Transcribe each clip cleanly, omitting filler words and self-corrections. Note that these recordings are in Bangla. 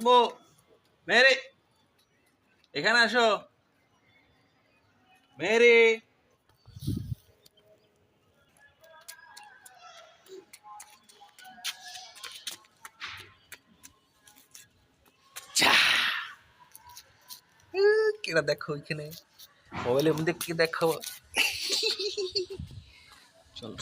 কসমো মেরি এখানে আসো মেরি। কেটা দেখো এখানে মোবাইলের মধ্যে কি দেখো। চল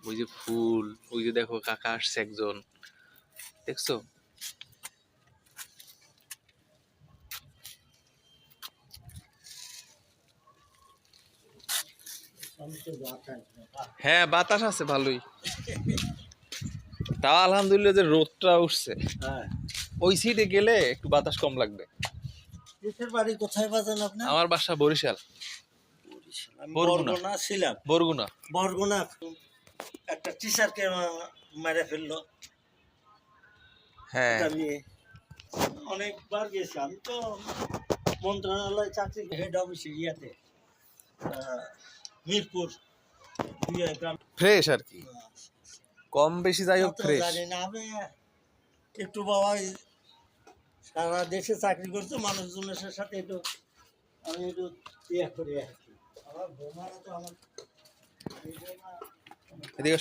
ওই যে ফুল, ওই যে দেখো কাকা আসছে একজন, দেখছো? হ্যাঁ বাতাস আছে ভালোই, তাও আলহামদুলিল্লাহ যে রোদটা উঠছে। ওই সিটে গেলে একটু বাতাস কম লাগবে। বাড়ি কোথায় বাজান আপনার? আমার বাসা বরিশাল। বরগুনা ছিলাম। বরগুনা। বরগুনা একটা টিচারকে মেরে ফেললো। হ্যাঁ আমি অনেকবার গেছি, আমি তো মন্ত্রণালয় চাকরি হেড অফিসে ইয়াতে মিরপুর ফ্রেশ আর কি, কম বেশি যাই হোক ফ্রেশ। জানি না আমি একটু বাবা সারা দেশে চাকরি করছে, মানুষজনের সাথে একটু আমি একটু ইয়ে করি আর কি। আমার বোমারা তো আমার এদিকে